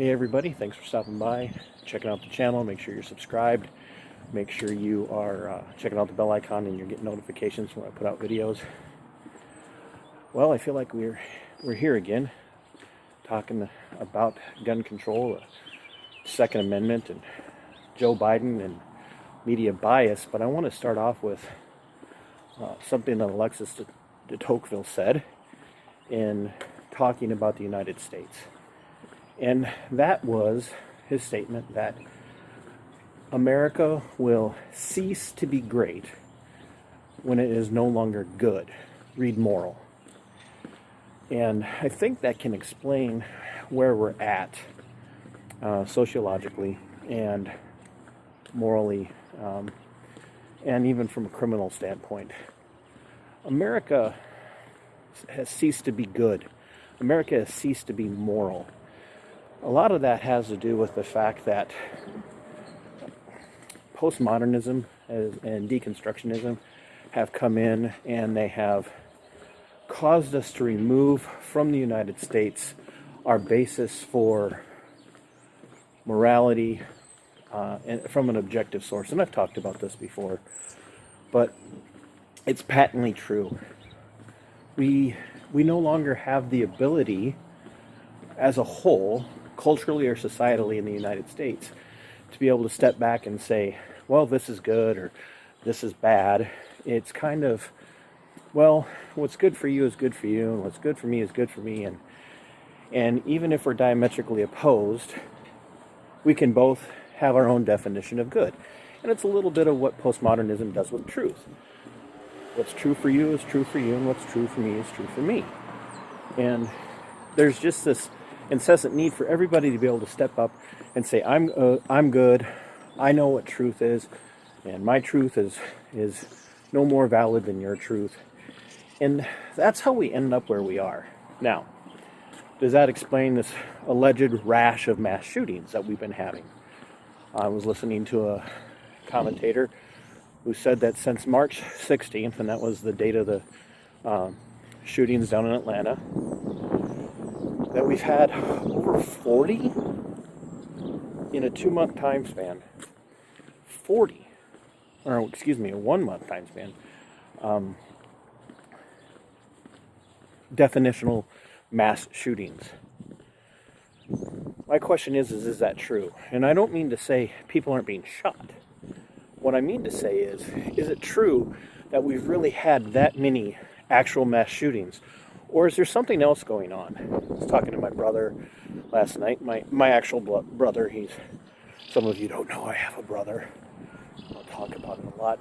Hey everybody, thanks for stopping by, checking out the channel. Make sure you're subscribed. Make sure you are checking out the bell icon and you're getting notifications when I put out videos. Well, I feel like we're here again, talking about gun control, the Second Amendment, and Joe Biden and media bias. But I want to start off with something that Alexis de Tocqueville said in talking about the United States. And that was his statement that America will cease to be great when it is no longer good. Read moral. And I think that can explain where we're at sociologically and morally, and even from a criminal standpoint. America has ceased to be good. America has ceased to be moral. A lot of that has to do with the fact that postmodernism and deconstructionism have come in, and they have caused us to remove from the United States our basis for morality and from an objective source. And I've talked about this before, but it's patently true. We no longer have the ability as a whole, culturally or societally in the United States, to be able to step back and say, well, this is good or this is bad. It's kind of, well, what's good for you is good for you, and what's good for me is good for me. And even if we're diametrically opposed, we can both have our own definition of good. And it's a little bit of what postmodernism does with truth. What's true for you is true for you, and what's true for me is true for me. And there's just this incessant need for everybody to be able to step up and say, I'm good, I know what truth is, and my truth is no more valid than your truth. And that's how we end up where we are. Now, does that explain this alleged rash of mass shootings that we've been having? I was listening to a commentator who said that since March 16th, and that was the date of the shootings down in Atlanta, that we've had over 40 in a 2-month time span. 40, or excuse me, a 1-month time span. Definitional mass shootings. My question is that true? And I don't mean to say people aren't being shot. What I mean to say is it true that we've really had that many actual mass shootings? Or is there something else going on? I was talking to my brother last night, my actual brother. Some of you don't know I have a brother. I'll talk about it a lot.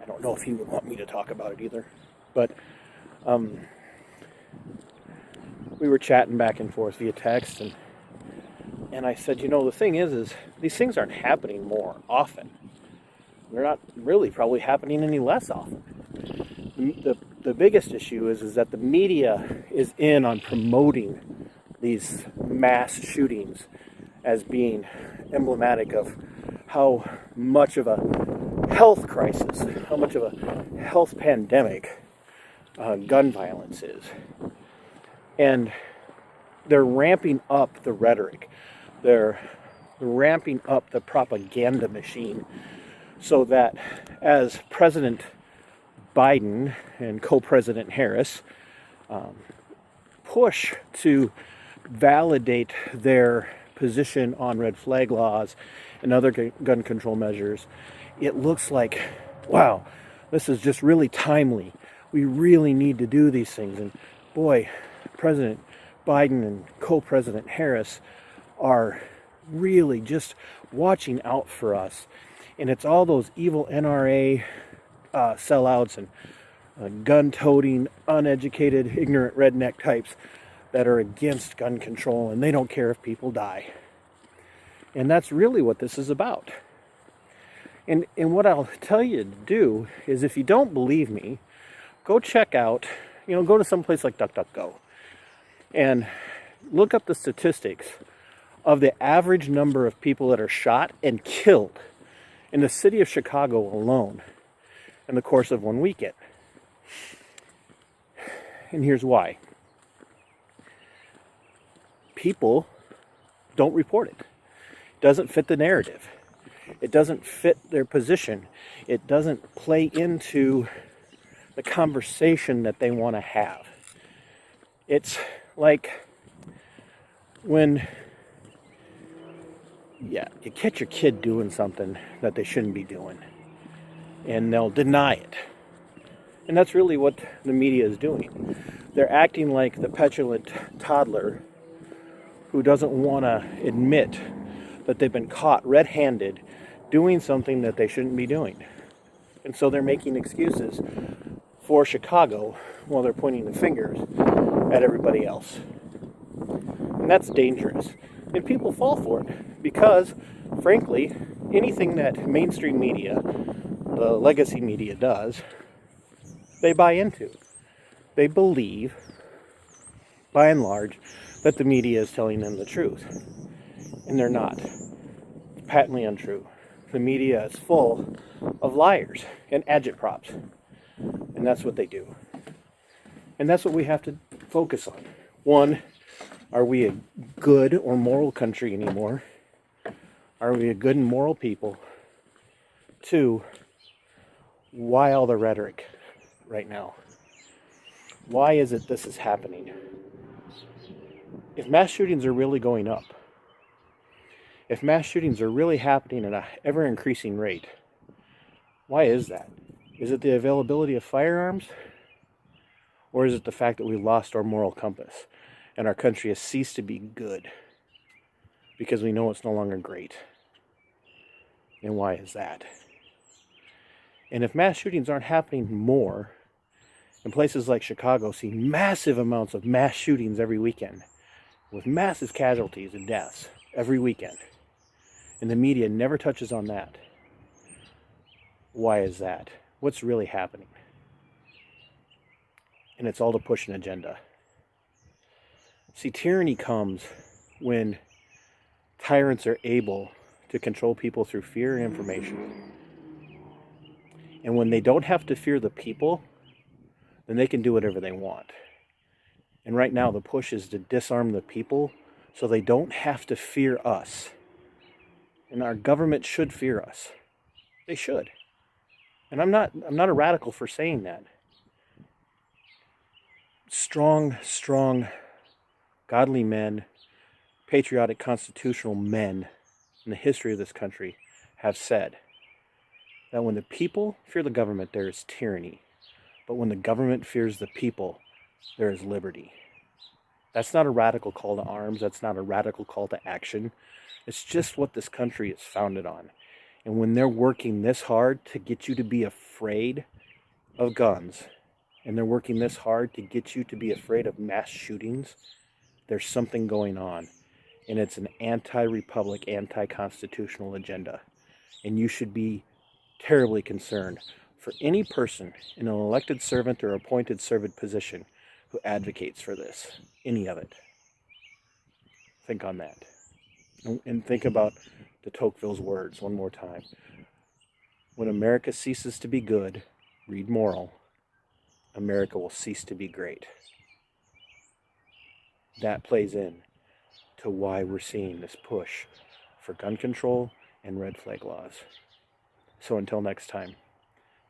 I don't know if he would want me to talk about it either. But we were chatting back and forth via text, and I said, the thing is these things aren't happening more often. They're not really probably happening any less often. The biggest issue is that the media is in on promoting these mass shootings as being emblematic of how much of a health crisis, how much of a health pandemic gun violence is. And they're ramping up the rhetoric. They're ramping up the propaganda machine so that as President Biden and co-president Harris push to validate their position on red flag laws and other gun control measures, it looks like, wow, this is just really timely. We really need to do these things. And boy, President Biden and co-president Harris are really just watching out for us. And it's all those evil NRA sellouts and gun-toting, uneducated, ignorant redneck types that are against gun control, and they don't care if people die. And that's really what this is about. And what I'll tell you to do is, if you don't believe me, go check out, go to some place like DuckDuckGo and look up the statistics of the average number of people that are shot and killed in the city of Chicago alone in the course of one weekend. And here's why. People don't report it. It doesn't fit the narrative. It doesn't fit their position. It doesn't play into the conversation that they want to have. It's like when, you catch your kid doing something that they shouldn't be doing, and they'll deny it. And that's really what the media is doing. They're acting like the petulant toddler who doesn't want to admit that they've been caught red-handed doing something that they shouldn't be doing. And so they're making excuses for Chicago while they're pointing the fingers at everybody else. And that's dangerous. And people fall for it because, frankly, anything that mainstream media, the legacy media does, they buy into. They believe, by and large, that the media is telling them the truth. And they're not. It's patently untrue. The media is full of liars and agitprops. And that's what they do. And that's what we have to focus on. One, are we a good or moral country anymore? Are we a good and moral people? Two, why all the rhetoric right now? Why is it this is happening? If mass shootings are really going up, if mass shootings are really happening at an ever-increasing rate, why is that? Is it the availability of firearms? Or is it the fact that we lost our moral compass and our country has ceased to be good because we know it's no longer great? And why is that? And if mass shootings aren't happening more, and places like Chicago see massive amounts of mass shootings every weekend, with massive casualties and deaths every weekend, and the media never touches on that, why is that? What's really happening? And it's all to push an agenda. See, tyranny comes when tyrants are able to control people through fear and information. And when they don't have to fear the people, then they can do whatever they want. And right now the push is to disarm the people so they don't have to fear us. And our government should fear us. They should. And I'm not a radical for saying that. Strong, godly men, patriotic, constitutional men in the history of this country have said that when the people fear the government, there is tyranny. But when the government fears the people, there is liberty. That's not a radical call to arms. That's not a radical call to action. It's just what this country is founded on. And when they're working this hard to get you to be afraid of guns, and they're working this hard to get you to be afraid of mass shootings, there's something going on. And it's an anti-republic, anti-constitutional agenda. And you should be terribly concerned for any person in an elected servant or appointed servant position who advocates for this, any of it. Think on that. And think about de Tocqueville's words one more time. When America ceases to be good, read moral, America will cease to be great. That plays in to why we're seeing this push for gun control and red flag laws. So until next time,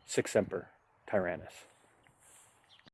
Sic Semper Tyrannis.